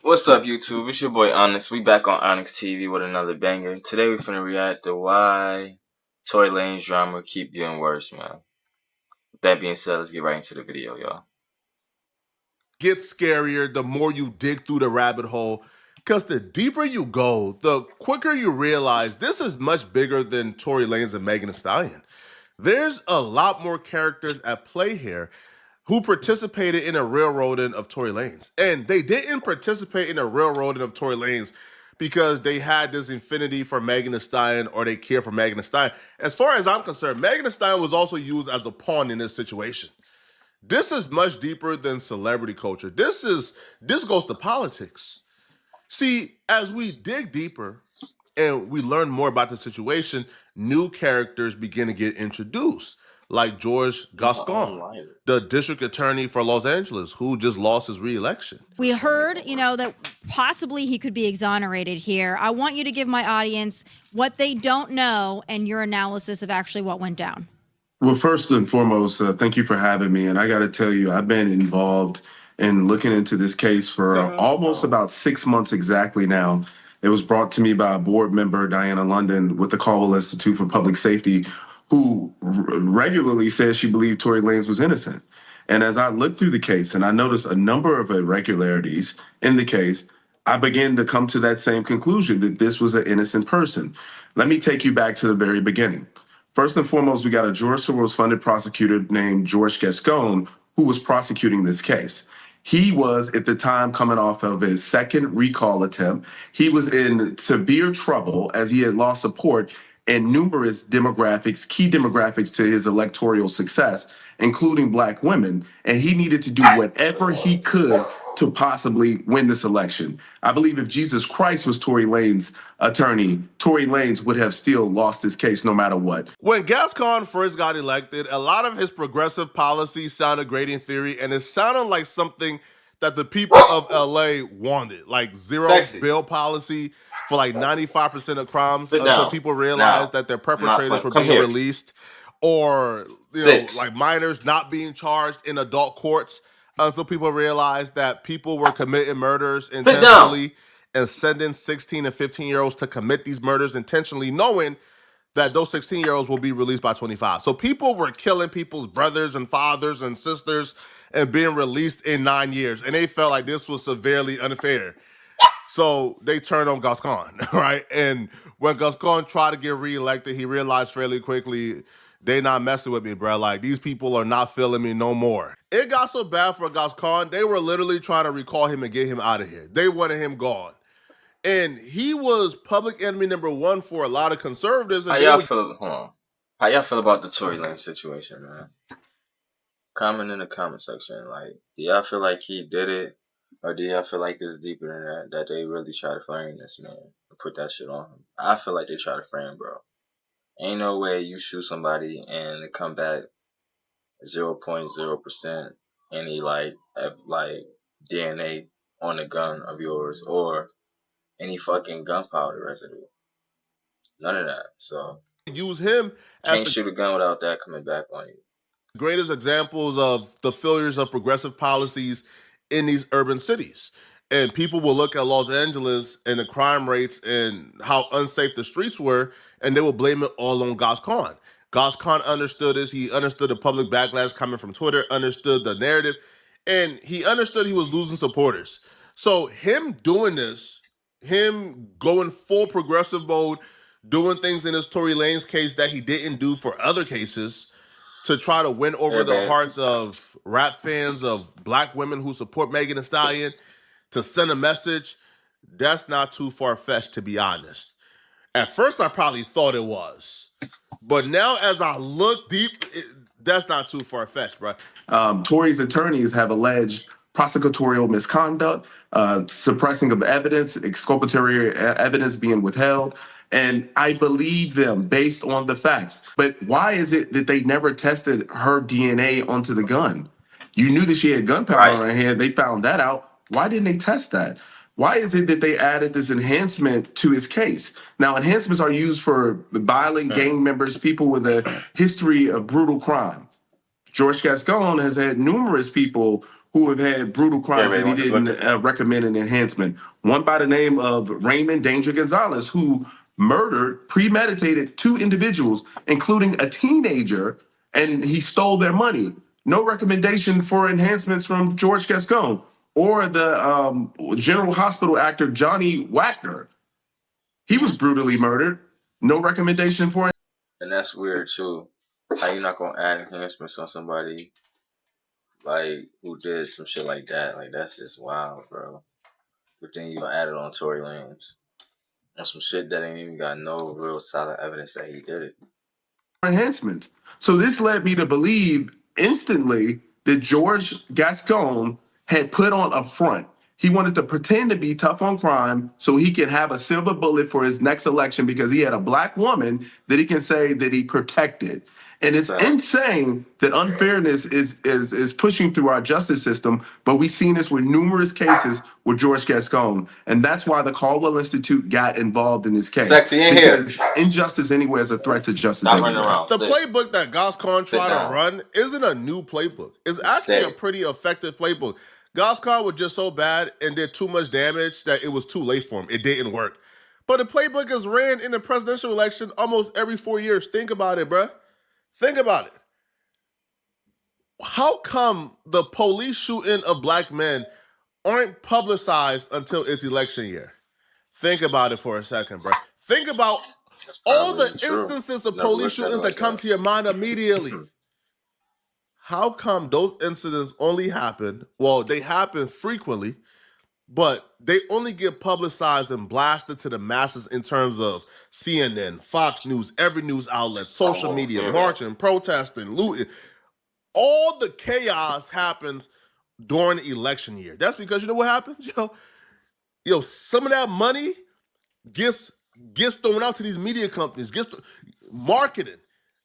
What's up, YouTube? It's your boy Onyx. We back on Onyx TV with another banger. Today we finna react to why Tory Lanez drama keep getting worse, man. With that being said, let's get right into the video, y'all. Gets scarier the more you dig through the rabbit hole, because the deeper you go, the quicker you realize this is much bigger than Tory Lanez and Megan Thee Stallion. There's a lot more characters at play here who participated in a railroading of Tory Lanez. And they didn't participate in a railroading of Tory Lanez because they had this infinity for Megan Thee Stallion or they care for Megan Thee Stallion. As far as I'm concerned, Megan Thee Stallion was also used as a pawn in this situation. This is much deeper than celebrity culture. This goes to politics. See, as we dig deeper and we learn more about the situation, new characters begin to get introduced, like George Gascon, the district attorney for Los Angeles, who just lost his re-election. We heard, that possibly he could be exonerated here. I want you to give my audience what they don't know and your analysis of actually what went down. Well, first and foremost, thank you for having me. And I got to tell you, I've been involved in looking into this case for almost about 6 months exactly now. It was brought to me by a board member, Diana London, with the Caldwell Institute for Public Safety, who regularly says she believed Tory Lanez was innocent. And as I looked through the case and I noticed a number of irregularities in the case, I began to come to that same conclusion that this was an innocent person. Let me take you back to the very beginning. First and foremost, we got a George Soros-funded prosecutor named George Gascon who was prosecuting this case. He was, at the time, coming off of his second recall attempt. He was in severe trouble as he had lost support in numerous demographics, key demographics to his electoral success, including Black women. And he needed to do whatever he could to possibly win this election. I believe if Jesus Christ was Tory Lanez's attorney, Tory Lanez would have still lost his case no matter what. When Gascon first got elected, a lot of his progressive policies sounded great in theory, and it sounded like something that the people of LA wanted, like zero bail policy for like 95% of crimes until people realized that their perpetrators were being released, or like minors not being charged in adult courts until people realized that people were committing murders intentionally and sending 16 and 15-year-olds to commit these murders intentionally, knowing that those 16-year-olds will be released by 25. So people were killing people's brothers and fathers and sisters and being released in 9 years. And they felt like this was severely unfair. So they turned on Gascon, right? And when Gascon tried to get reelected, he realized fairly quickly, they not messing with me, bro. Like, these people are not feeling me no more. It got so bad for Gascon, they were literally trying to recall him and get him out of here. They wanted him gone. And he was public enemy number one for a lot of conservatives. How y'all feel? Hold on. How y'all feel about the Tory Lanez situation, man? Comment in the comment section. Like, do y'all feel like he did it, or do y'all feel like this deeper than that? That they really try to frame this man and put that shit on him? I feel like they try to frame, bro. Ain't no way you shoot somebody and it come back 0.0% any like DNA on the gun of yours or any fucking gunpowder residue. None of that. So use him as can't shoot a gun without that coming back on you. Greatest examples of the failures of progressive policies in these urban cities. And people will look at Los Angeles and the crime rates and how unsafe the streets were, and they will blame it all on Gascon. Gascon understood this. He understood the public backlash coming from Twitter, understood the narrative, and he understood he was losing supporters. So him doing this, him going full progressive mode, doing things in his Tory Lanez case that he didn't do for other cases to try to win over the hearts of rap fans, of Black women who support Megan Thee Stallion, to send a message, that's not too far-fetched, to be honest. At first, I probably thought it was. But now, as I look deep, that's not too far-fetched, bro. Tory's attorneys have alleged prosecutorial misconduct, suppressing of evidence, exculpatory evidence being withheld. And I believe them based on the facts. But why is it that they never tested her DNA onto the gun? You knew that she had gunpowder on her hand. They found that out. Why didn't they test that? Why is it that they added this enhancement to his case? Now, enhancements are used for violent gang members, people with a history of brutal crime. George Gascon has had numerous people who have had brutal crimes that he didn't recommend an enhancement. One by the name of Raymond Danger Gonzalez, who murdered, premeditated 2 individuals, including a teenager, and he stole their money. No recommendation for enhancements from George Gascon or the General Hospital actor Johnny Wagner. He was brutally murdered. No recommendation for it. And that's weird too. How you not gonna add enhancements on somebody like who did some shit like that? Like that's just wild, bro. But then you add it on Tory Lanez on some shit that ain't even got no real solid evidence that he did it. Enhancements. So this led me to believe instantly that George Gascon had put on a front. He wanted to pretend to be tough on crime so he could have a silver bullet for his next election because he had a black woman that he can say that he protected. And it's insane that unfairness is pushing through our justice system, but we've seen this with numerous cases with George Gascon. And that's why the Caldwell Institute got involved in this case. Sexy in because here. Injustice anywhere is a threat to justice everywhere. The playbook that Gascon tried to run isn't a new playbook. It's actually a pretty effective playbook. Gascon was just so bad and did too much damage that it was too late for him. It didn't work. But the playbook is ran in the presidential election almost every 4 years. Think about it, bruh. Think about it. How come the police shooting of black men aren't publicized until it's election year? Think about it for a second, bro. Think about all the instances of police shootings that come to your mind immediately. How come those incidents only happen? Well, they happen frequently, but they only get publicized and blasted to the masses in terms of CNN, Fox News, every news outlet, social media, marching, protesting, looting. All the chaos happens during the election year. That's because you know what happens? Yo, some of that money gets thrown out to these media companies, gets marketing.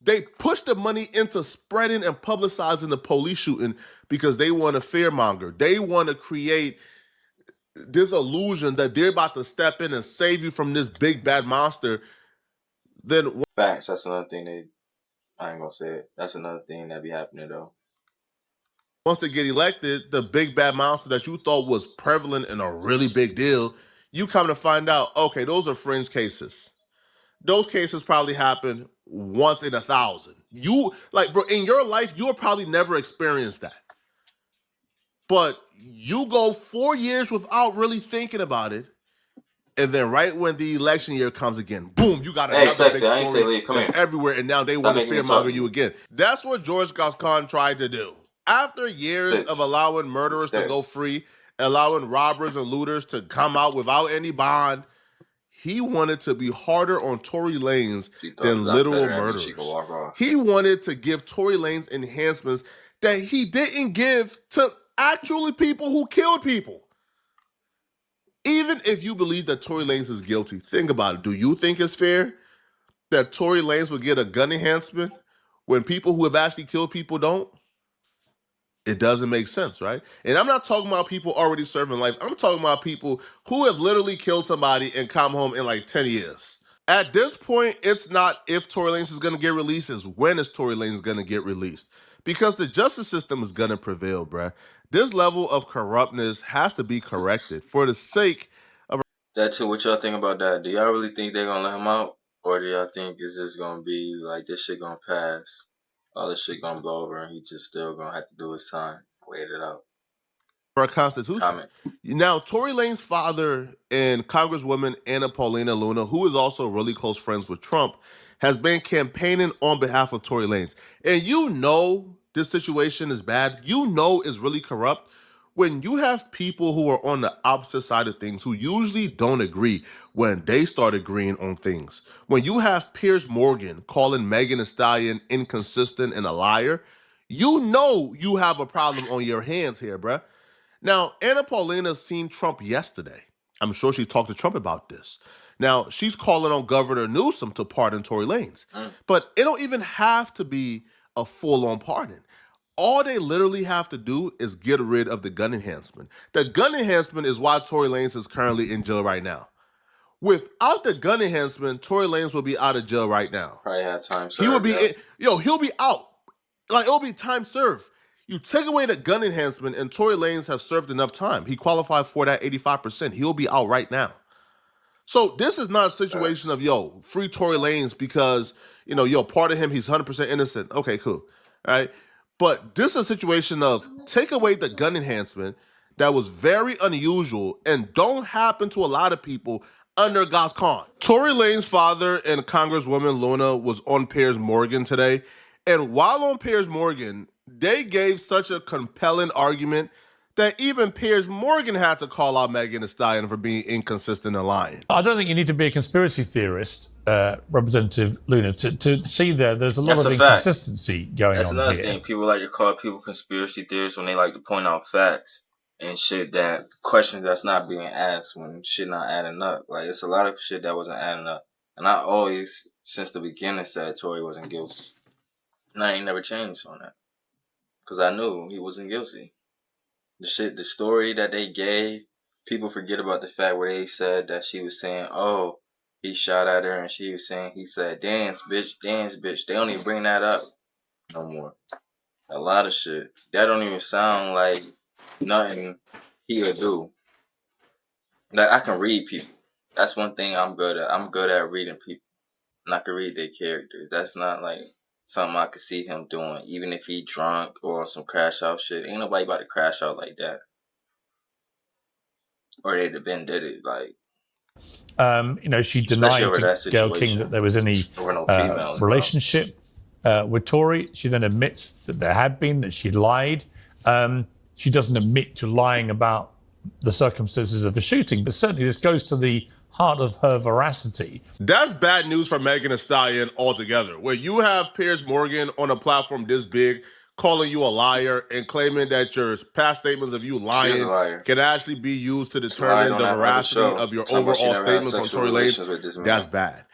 They push the money into spreading and publicizing the police shooting because they want to fearmonger. They want to create this illusion that they're about to step in and save you from this big bad monster. Then facts. That's another thing I ain't gonna say it. That's another thing that be happening though. Once they get elected, the big bad monster that you thought was prevalent and a really big deal, you come to find out, okay, those are fringe cases. Those cases probably happen once in 1,000. You, like, bro, in your life, you'll probably never experience that. But you go 4 years without really thinking about it, and then right when the election year comes again, boom, you got another big story that's everywhere, and now they want to fearmonger you again. That's what George Gascon tried to do. After years of allowing murderers to go free, allowing robbers and looters to come out without any bond, he wanted to be harder on Tory Lanez than literal murderers. He wanted to give Tory Lanez enhancements that he didn't give to actually people who killed people. Even if you believe that Tory Lanez is guilty, think about it. Do you think it's fair that Tory Lanez would get a gun enhancement when people who have actually killed people don't? It doesn't make sense, right? And I'm not talking about people already serving life. I'm talking about people who have literally killed somebody and come home in like 10 years. At this point, it's not if Tory Lanez is going to get released, it's when is Tory Lanez going to get released. Because the justice system is going to prevail, bruh. This level of corruptness has to be corrected for the sake of... That too, what y'all think about that? Do y'all really think they're going to let him out? Or do y'all think it's just going to be like this shit going to pass? All this shit gonna blow over and he just still gonna have to do his time. Wait it out. For a constitution. Now, Tory Lanez's father and Congresswoman Anna Paulina Luna, who is also really close friends with Trump, has been campaigning on behalf of Tory Lanez. And you know this situation is bad. You know it's really corrupt. When you have people who are on the opposite side of things, who usually don't agree when they start agreeing on things. When you have Piers Morgan calling Megan Thee Stallion inconsistent and a liar, you know you have a problem on your hands here, bruh. Now, Anna Paulina seen Trump yesterday. I'm sure she talked to Trump about this. Now, she's calling on Governor Newsom to pardon Tory Lanez. But it don't even have to be a full-on pardon. All they literally have to do is get rid of the gun enhancement. The gun enhancement is why Tory Lanez is currently in jail right now. Without the gun enhancement, Tory Lanez will be out of jail right now. Probably have time served. He'll be out. Like, it'll be time served. You take away the gun enhancement, and Tory Lanez has served enough time. He qualified for that 85%. He'll be out right now. So this is not a situation of, yo, free Tory Lanez because, pardon him, he's 100% innocent. Okay, cool. All right. But this is a situation of take away the gun enhancement that was very unusual and don't happen to a lot of people under God's con. Tory Lanez's father and Congresswoman Luna was on Piers Morgan today. And while on Piers Morgan, they gave such a compelling argument that even Piers Morgan had to call out Megan Thee Stallion for being inconsistent and lying. I don't think you need to be a conspiracy theorist, Representative Luna, to see there's a lot of inconsistency going on here. That's another thing. People like to call people conspiracy theorists when they like to point out facts and shit, that questions that's not being asked when shit not adding up. Like, it's a lot of shit that wasn't adding up. And I always, since the beginning, said Tory wasn't guilty. And I ain't never changed on that. Because I knew he wasn't guilty. The story that they gave, people forget about the fact where they said that she was saying, oh, he shot at her, and she was saying, he said, dance, bitch, dance, bitch. They don't even bring that up no more. A lot of shit. That don't even sound like nothing he'll do. Like, I can read people. That's one thing I'm good at. I'm good at reading people. And I can read their characters. That's not like something I could see him doing, even if he drunk or some crash out shit. Ain't nobody about to crash out like that. Or they'd have been did it, like. She denied to Gayle King that there was any relationship with Tory. She then admits that there had been, that she lied. She doesn't admit to lying about the circumstances of the shooting, but certainly this goes to the heart of her veracity. That's bad news for Megan Thee Stallion altogether. Where you have Piers Morgan on a platform this big calling you a liar and claiming that your past statements of you lying can actually be used to determine the veracity of your overall statements on Tory Lanez. That's bad.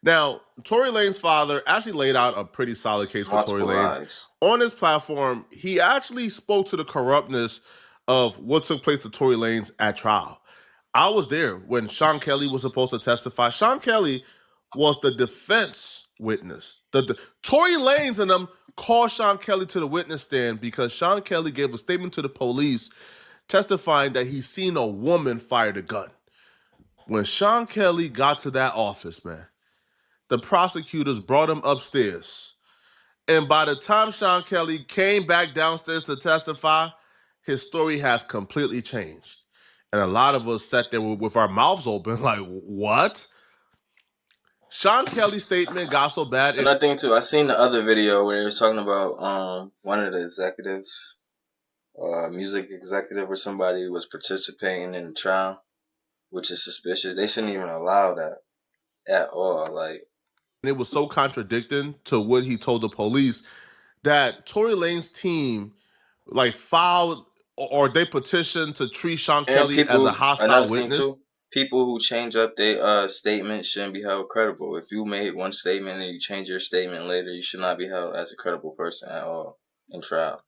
Now, Tory Lanez's father actually laid out a pretty solid case for Tory Lanez. On his platform, he actually spoke to the corruptness of what took place to Tory Lanez at trial. I was there when Sean Kelly was supposed to testify. Sean Kelly was the defense witness. Tory Lanez and them called Sean Kelly to the witness stand because Sean Kelly gave a statement to the police testifying that he seen a woman fire the gun. When Sean Kelly got to that office, man, the prosecutors brought him upstairs. And by the time Sean Kelly came back downstairs to testify, his story has completely changed. And a lot of us sat there with our mouths open, like, what? Sean Kelly's statement got so bad. And I think, too, I seen the other video where they were talking about one of the executives, music executive or somebody was participating in the trial, which is suspicious. They shouldn't even allow that at all. Like, and it was so contradicting to what he told the police that Tory Lanez's team, filed or they petitioned to treat Sean Kelly as a hostile witness. Too, people who change up their statement shouldn't be held credible. If you made one statement and you change your statement later, you should not be held as a credible person at all in trial.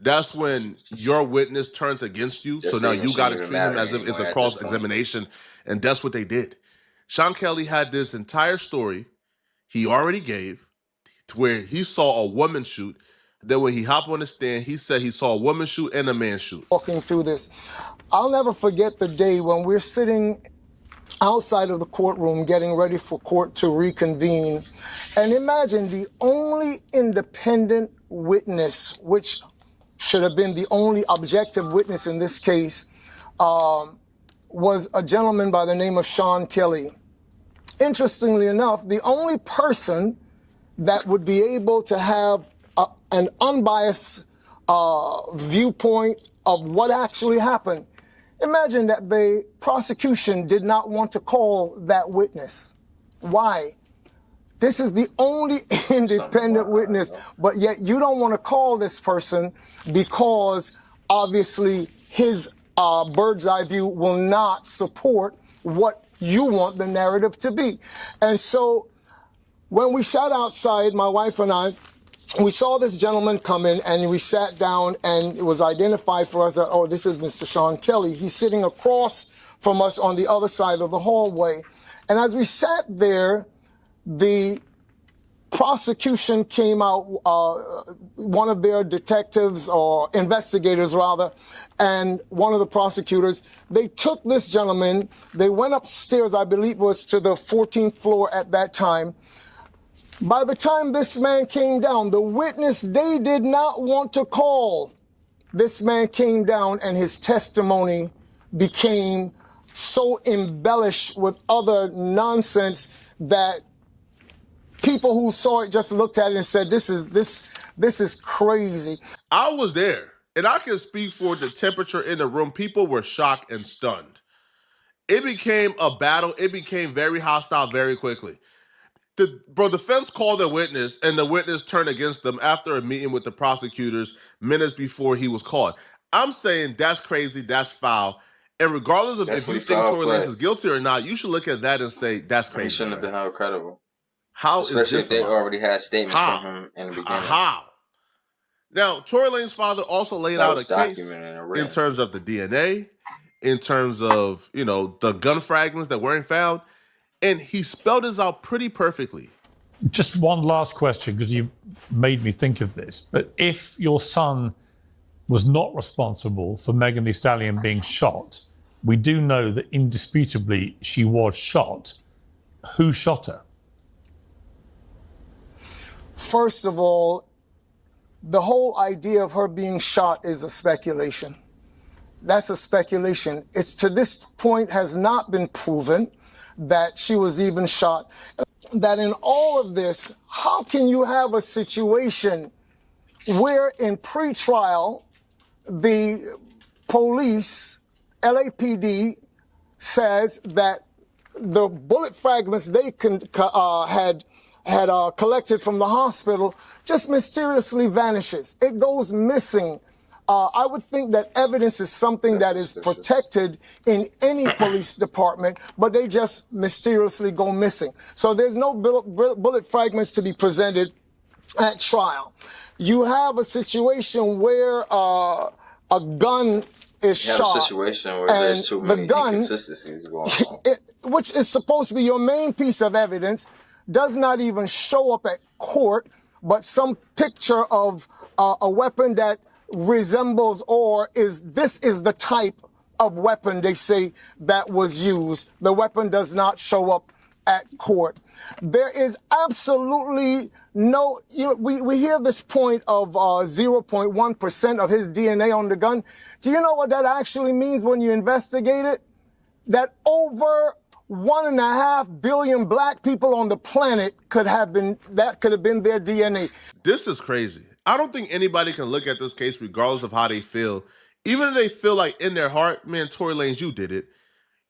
That's when your witness turns against you. So now you got to treat him as if it's a cross-examination. And that's what they did. Sean Kelly had this entire story he already gave to where he saw a woman shoot. Then when he hopped on the stand, he said he saw a woman shoot and a man shoot. Walking through this, I'll never forget the day when we're sitting outside of the courtroom getting ready for court to reconvene. And imagine the only independent witness, which should have been the only objective witness in this case, was a gentleman by the name of Sean Kelly. Interestingly enough, the only person that would be able to have an unbiased viewpoint of what actually happened. Imagine that the prosecution did not want to call that witness. Why? This is the only independent witness, but yet you don't want to call this person because obviously his bird's eye view will not support what you want the narrative to be. And so when we sat outside, my wife and I, we saw this gentleman come in and we sat down and it was identified for us that, oh, this is Mr. Sean Kelly. He's sitting across from us on the other side of the hallway. And as we sat there, the prosecution came out, one of their detectives or investigators rather, and one of the prosecutors, they took this gentleman, they went upstairs, I believe it was to the 14th floor at that time. By the time this man came down, the witness they did not want to call, this man came down and his testimony became so embellished with other nonsense that people who saw it just looked at it and said, this is crazy. I was there, and I can speak for the temperature in the room. People were shocked and stunned. It became a battle. It became very hostile very quickly. The defense called a witness, and the witness turned against them after a meeting with the prosecutors minutes before he was called. I'm saying that's crazy, that's foul. And regardless of if you think Tory Lanez is guilty or not, you should look at that and say, that's crazy. He shouldn't have been held credible. How Especially is this if they already had statements from him in the beginning. How? Now, Tory Lanez's father also laid out a case in terms of the DNA, in terms of, the gun fragments that weren't found, and he spelled this out pretty perfectly. Just one last question, because you made me think of this. But if your son was not responsible for Megan Thee Stallion being shot, we do know that indisputably she was shot. Who shot her? First of all, the whole idea of her being shot is a speculation. That's a speculation. It's to this point has not been proven that she was even shot. That in all of this, how can you have a situation where in pretrial, the police, LAPD, says that the bullet fragments they had collected from the hospital just mysteriously vanishes. It goes missing. I would think that evidence is something that is protected in any police department, but they just mysteriously go missing. So there's no bullet fragments to be presented at trial. You have a situation where a gun is shot. You have a situation where there's too many inconsistencies going on. Which is supposed to be your main piece of evidence, does not even show up at court, but some picture of a weapon that resembles this is the type of weapon they say that was used. The weapon does not show up at court. There is absolutely no, we hear this point of 0.1% of his DNA on the gun. Do you know what that actually means when you investigate it? That over 1.5 billion black people on the planet could have been their DNA. This is crazy. I don't think anybody can look at this case regardless of how they feel. Even if they feel like in their heart, man, Tory Lanez, you did it.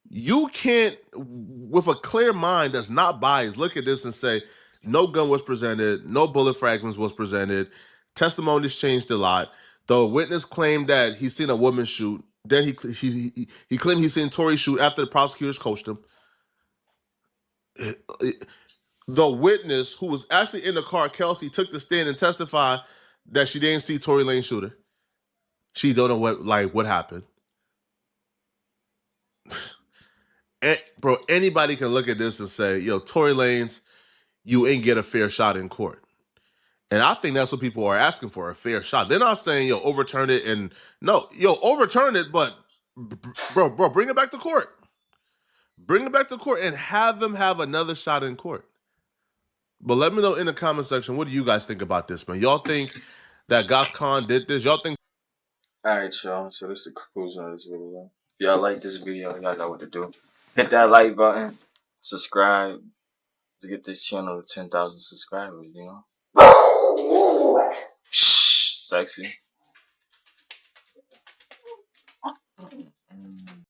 You can't, with a clear mind that's not biased, look at this and say, no gun was presented, no bullet fragments was presented, testimonies changed a lot. The witness claimed that he seen a woman shoot. Then he claimed he seen Tory shoot after the prosecutors coached him. The witness, who was actually in the car, Kelsey, took the stand and testified that she didn't see Tory Lanez shoot her. She don't know what happened. And, bro, anybody can look at this and say, yo, Tory Lanez, you ain't get a fair shot in court. And I think that's what people are asking for, a fair shot. They're not saying, yo, overturn it and no, yo, overturn it, but bro, bring it back to court. Bring it back to court and have them have another shot in court. But let me know in the comment section, what do you guys think about this, man? Y'all think that Gas Khan did this? Y'all think? All right, y'all. So this is the conclusion of this video. If y'all like this video, y'all know what to do. Hit that like button. Subscribe to get this channel to 10,000 subscribers, Shh, sexy.